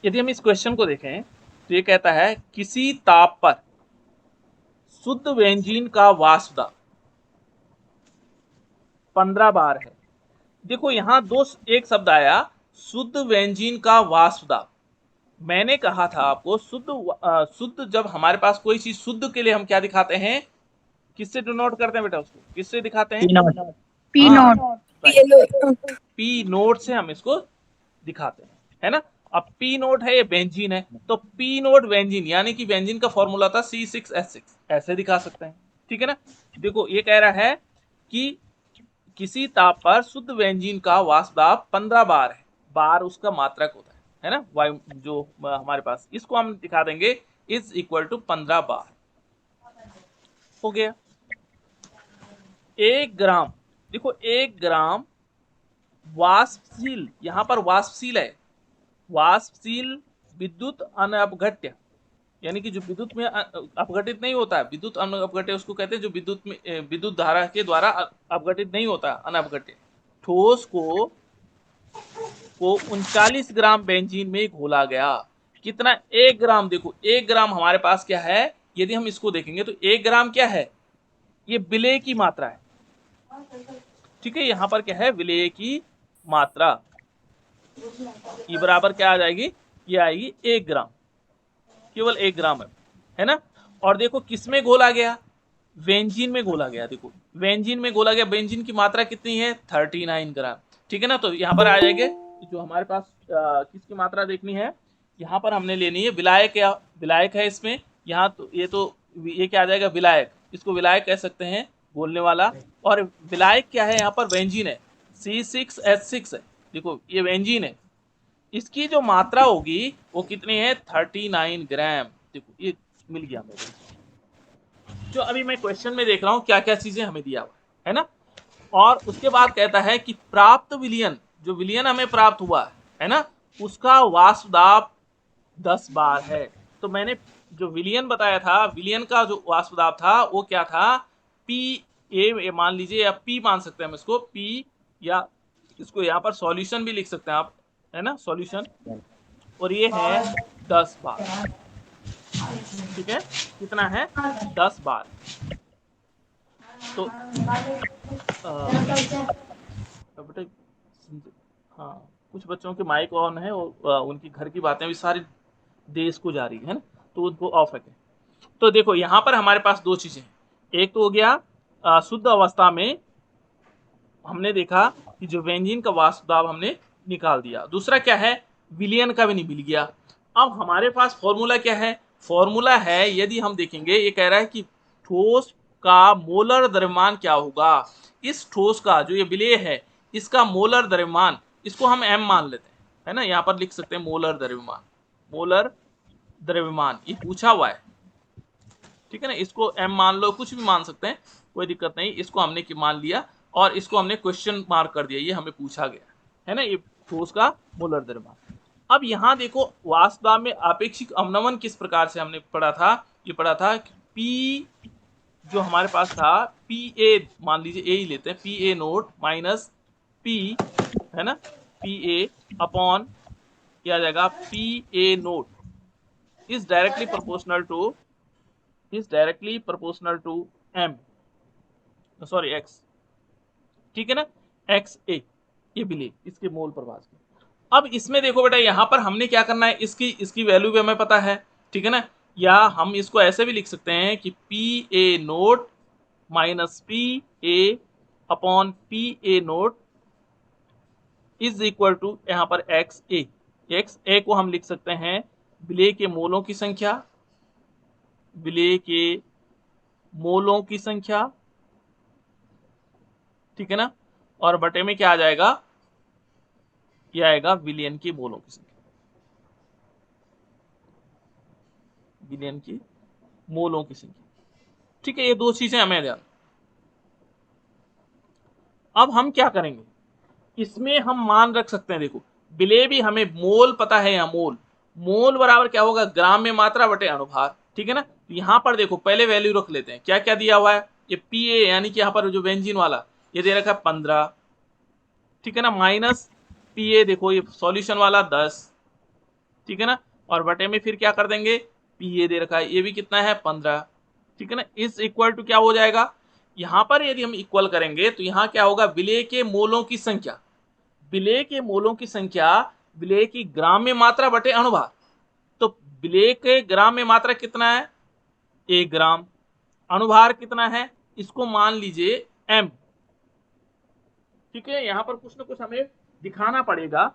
यदि हम इस क्वेश्चन को देखें तो ये कहता है किसी ताप पर शुद्ध बेंजीन का वाष्प दाब 15 बार है। देखो यहां एक शब्द आया शुद्ध बेंजीन का वाष्प दाब। मैंने कहा था आपको शुद्ध जब हमारे पास कोई चीज शुद्ध के लिए हम क्या दिखाते हैं, किससे डिनोट करते हैं बेटा, उसको किससे दिखाते हैं? P not. पी हाँ नॉट। राइट, पी नोट से हम इसको दिखाते हैं, है ना। अब पी नोट है, ये बेंजीन है, तो पी नोट बेंजीन यानी कि बेंजीन का फॉर्मूला था C6H6, ऐसे दिखा सकते हैं, ठीक है ना। देखो ये कह रहा है कि किसी ताप पर शुद्ध बेंजीन का वाष्प दाब 15 बार है, बार उसका मात्रक होता है ना, वायु जो हमारे पास, इसको हम दिखा देंगे इज इक्वल टू 15 बार। हो गया। 1 ग्राम, देखो 1 ग्राम वाष्पशील, यहां पर वाष्पशील है, वाष्पशील विद्युत अनअपघट्य, यानी कि जो विद्युत में अपघटित नहीं होता है, विद्युत अनअपघट्य उसको कहते हैं जो विद्युत में विद्युत धारा के द्वारा अपघटित नहीं होता, अनअपघट्य ठोस को 39 ग्राम बेंजीन में घोला गया। कितना? 1 ग्राम। देखो 1 ग्राम हमारे पास क्या है, यदि हम इसको देखेंगे तो 1 ग्राम क्या है, ये विलेय की मात्रा है, ठीक है। यहां पर क्या है, विलेय की मात्रा, ये बराबर क्या आ जाएगी, ये आएगी 1 ग्राम, केवल 1 ग्राम है ना। और देखो किस में घोला गया, बेंजीन में घोला गया। देखो बेंजीन में घोला गया, बेंजीन की मात्रा कितनी है, 39 ग्राम, ठीक है ना। तो यहाँ पर आ जाएंगे, जो हमारे पास किसकी मात्रा देखनी है, यहाँ पर हमने लेनी है विलायक, या विलायक है इसमें, यहाँ तो ये क्या आ जाएगा, विलायक, इसको विलायक कह सकते हैं, बोलने वाला। और विलायक क्या है, यहाँ पर बेंजीन है, C6H6 है, देखो ये बेंजीन है, इसकी जो मात्रा होगी वो कितनी है, 39 ग्राम। देखो ये मिल गया मेरे, जो अभी मैं क्वेश्चन में देख रहा हूं क्या क्या चीजें हमें दिया हुआ है ना। और उसके बाद कहता है कि प्राप्त विलयन, जो विलयन हमें प्राप्त हुआ है ना, उसका वाष्प दाब 10 बार है। तो मैंने जो विलयन बताया था, विलयन का जो वाष्प दाब था वो क्या था, पी ए मान लीजिए, या पी मान सकते हैं हम इसको, पी, या इसको यहाँ पर सॉल्यूशन भी लिख सकते हैं आप, है ना, सॉल्यूशन। और ये है 10 बार, ठीक है, कितना है, 10 बार। तो बेटा, हाँ, कुछ बच्चों के माइक ऑन है और उनकी घर की बातें भी सारी देश को जा रही है ना, तो उनको ऑफ रखें। तो देखो यहाँ पर हमारे पास दो चीजें हैं, एक तो हो गया शुद्ध अवस्था में हमने देखा कि जो बेंजीन का वाष्प दाब हमने निकाल दिया, दूसरा क्या है, विलयन का भी नहीं मिल गया। अब हमारे पास फॉर्मूला क्या है, फॉर्मूला है, यदि हम देखेंगे, ये कह रहा है कि ठोस का मोलर द्रव्यमान क्या होगा, इस ठोस का जो ये विलेय है इसका मोलर द्रव्यमान, इसको हम m मान लेते हैं, है ना, यहाँ पर लिख सकते हैं मोलर द्रव्यमान, मोलर द्रव्यमान ये पूछा हुआ है, ठीक है ना, इसको m मान लो, कुछ भी मान सकते हैं, कोई दिक्कत नहीं, इसको हमने मान लिया और इसको हमने क्वेश्चन मार्क कर दिया, ये हमें पूछा गया है ना, ये ठोस का मोलर द्रव्यमान। अब यहाँ देखो वाष्प दाब में आपेक्षिक अवनमन किस प्रकार से हमने पढ़ा था, ये पढ़ा था कि P जो हमारे पास था, पी ए मान लीजिए, ए ही लेते हैं, P A naught minus P, है ना, पी ए अपॉन क्या आ जाएगा, P A naught is directly proportional to M, sorry X, ठीक है ना, एक्स ए, ये भी ले इसके मोल प्रभाव की। अब इसमें देखो बेटा, यहां पर हमने क्या करना है, इसकी वैल्यू भी हमें पता है, ठीक है ना, या हम इसको ऐसे भी लिख सकते हैं कि P A naught minus P A upon P A naught is equal to यहाँ पर एक्स ए को हम लिख सकते हैं विलेय के मोलों की संख्या, विलेय के मोलों की संख्या, ठीक है ना, और बटे में क्या आ जाएगा, ये आएगा विलियन की मोलों की संख्या, विलियन की मोलों की संख्या, ठीक है, ये दो चीजें हमें ध्यान। अब हम क्या करेंगे, इसमें हम मान रख सकते हैं, देखो विलेय भी हमें मोल पता है, यहाँ मोल, मोल बराबर क्या होगा, ग्राम में मात्रा बटे अनुभार, ठीक है ना। तो यहाँ पर देखो पहले वैल्यू रख लेते हैं, क्या क्या दिया हुआ है, ये पी ए यानी कि यहाँ पर जो बेंजीन वाला ये दे रखा है 15, ठीक है ना, माइनस पी ए देखो ये सॉल्यूशन वाला 10, ठीक है ना, और बटे में फिर क्या कर देंगे, पी ये दे रखा है, ये भी कितना है 15, ठीक है ना, इज इक्वल टू क्या हो जाएगा, यहाँ पर यदि हम इक्वल करेंगे तो यहाँ क्या होगा, विलेय के मोलों की संख्या, विलेय के मोलों की संख्या विलेय की ग्राम में मात्रा बटे अणुभार, तो विलेय के ग्राम में मात्रा कितना है 1 ग्राम, अणुभार कितना है, इसको मान लीजिए m, ठीक है, यहाँ पर कुछ ना कुछ हमें दिखाना पड़ेगा,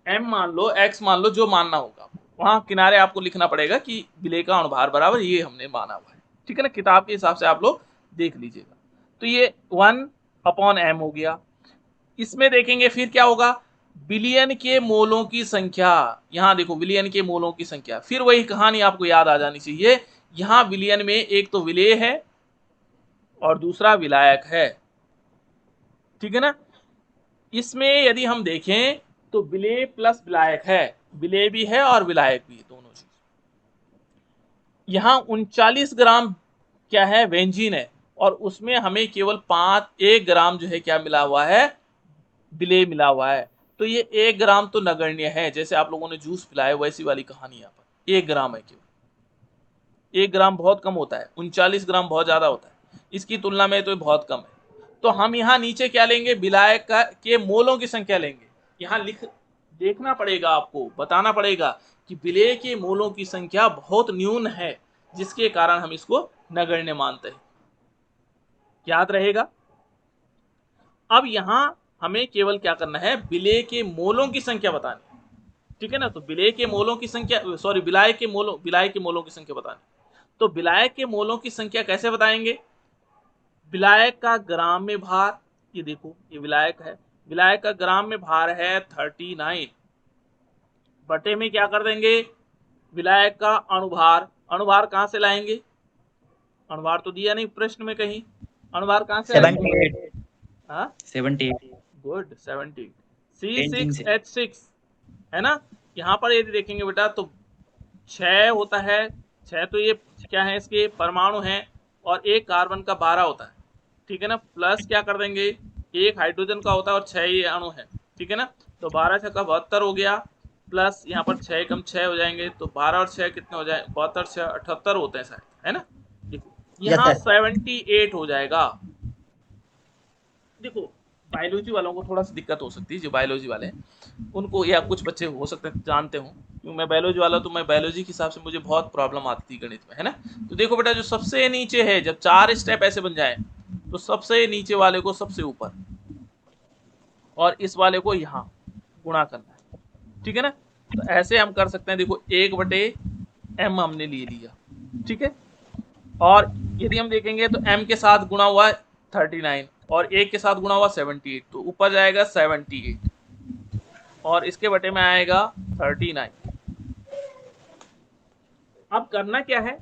m मान लो, x मान लो, जो मानना होगा वहां किनारे आपको लिखना पड़ेगा कि विलेय का अणुभार बराबर ये हमने माना हुआ है, ठीक है ना, किताब के हिसाब से आप लोग देख लीजिएगा। तो ये 1/m हो गया। इसमें देखेंगे फिर क्या होगा, बिलियन के मोलों की संख्या, यहाँ देखो विलियन के मोलों की संख्या, फिर वही कहानी आपको याद आ जानी चाहिए, यहाँ विलियन में एक तो विलेय है और दूसरा विलायक है, ठीक है ना। इसमें यदि हम देखें तो विलेय प्लस विलायक है, विलेय भी है और विलायक भी है, दोनों चीज। यहाँ 39 ग्राम क्या है, बेंजीन है, और उसमें हमें केवल 1 ग्राम जो है क्या मिला हुआ है, विलेय मिला हुआ है, तो ये 1 ग्राम तो नगण्य है, जैसे आप लोगों ने जूस पिलाया वैसी वाली कहानी, यहाँ पर 1 ग्राम है केवल, 1 ग्राम बहुत कम होता है, 39 ग्राम बहुत ज्यादा होता है, इसकी तुलना में तो बहुत कम है। तो हम यहाँ नीचे क्या लेंगे, विलायक के मोलों की संख्या लेंगे, यहाँ देखना पड़ेगा, आपको बताना पड़ेगा कि विलेय के मोलों की संख्या बहुत न्यून है, जिसके कारण हम इसको नगण्य मानते हैं, याद रहेगा। अब यहाँ हमें केवल क्या करना है, विलेय के मोलों की संख्या बतानी, ठीक है ना, तो विलेय के मोलों की संख्या, सॉरी विलायक के मोलों की संख्या बतानी, तो विलायक के मोलों की संख्या कैसे बताएंगे, विलायक का ग्राम में भार, ये देखो ये विलायक है, विलायक का ग्राम में भार है 39, बटे में क्या कर देंगे, विलायक का अणुभार, अणुभार कहां से लाएंगे, अणुभार तो दिया नहीं प्रश्न में कहीं, अणुभार कहां से 78, हाँ 78 गुड 70, C6H6 है ना। यहाँ पर यदि देखेंगे बेटा तो 6 होता है, 6 तो ये क्या है, इसके परमाणु हैं, और 1 कार्बन का 12 होता है, ठीक है ना, प्लस क्या कर देंगे, 1 हाइड्रोजन का होता है और 6 ये अणु है, ठीक है ना, तो 12 6 का 72 हो गया, प्लस यहाँ पर 6 कम 6 हो जाएंगे, तो 12 और 6 कितने हो जाए, 72 6 78 होते हैं शायद, है ना, देखो यहाँ 78 हो जाएगा। देखो बायोलॉजी वालों को थोड़ा सा दिक्कत हो सकती है, जो बायोलॉजी वाले हैं उनको, या कुछ बच्चे हो सकते हैं जानते हो, क्योंकि मैं बायोलॉजी वाला, तो मैं बायोलॉजी के हिसाब से मुझे बहुत प्रॉब्लम आती थी गणित में, है ना। तो देखो बेटा, जो सबसे नीचे है, जब 4 स्टेप ऐसे बन जाए तो सबसे नीचे वाले को सबसे ऊपर, और इस वाले को यहाँ गुणा करना है, ठीक है ना, तो ऐसे हम कर सकते हैं, देखो 1/m हमने ले लिया, ठीक है, और यदि हम देखेंगे तो m के साथ गुणा हुआ 39 और 1 के साथ गुणा हुआ 78, तो ऊपर जाएगा 78 और इसके बटे में आएगा 39। अब करना क्या है,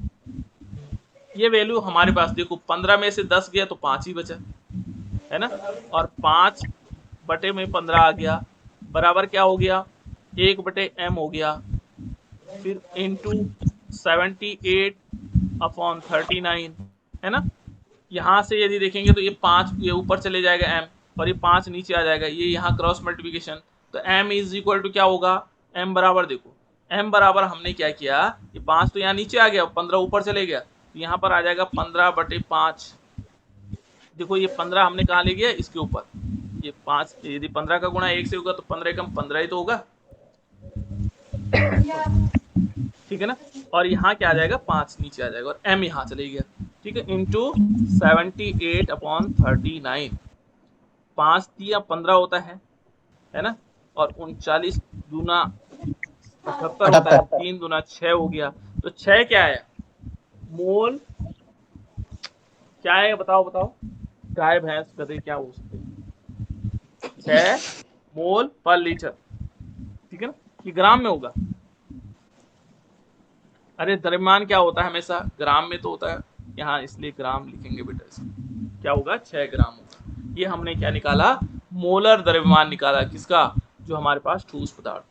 ये वैल्यू हमारे पास देखो 15 में से 10 गया तो 5 ही बचा, है ना, और 5 बटे में 15 आ गया, बराबर क्या हो गया, 1/m हो गया, फिर इंटू 78/39, है ना। यहाँ से यदि देखेंगे तो ये 5 ये ऊपर चले जाएगा m, और ये 5 नीचे आ जाएगा, ये यहाँ क्रॉस मल्टीप्लिकेशन, तो m इज इक्वल टू क्या होगा, m बराबर देखो, m बराबर हमने क्या किया, ये 5 तो यहाँ नीचे आ गया, 15 ऊपर चले गया, तो यहाँ पर आ जाएगा 15/5, देखो ये 15 हमने कहाँ ले गया, इसके ऊपर, ये 5, यदि 15 का गुणा 1 से होगा तो 15 कम 15 ही तो होगा, ठीक है ना, और यहाँ क्या आ जाएगा, 5 नीचे आ जाएगा, और m यहाँ चले गया, ठीक है, इंटू 78/39, 5 दिया 15 होता है ना, और 39 दूना 78 होता है, 3 दूना 6 हो गया, तो 6 क्या है, मोल क्या है, बताओ बताओ, गाय भैंस गधे क्या हो सकते हैं, 6 मोल पर लीटर, ठीक है ना, ये ग्राम में होगा, अरे द्रव्यमान क्या होता है हमेशा ग्राम में तो होता है, यहाँ इसलिए ग्राम लिखेंगे बेटा, इसमें क्या होगा 6 ग्राम होगा। ये हमने क्या निकाला, मोलर द्रव्यमान निकाला, किसका, जो हमारे पास ठोस पदार्थ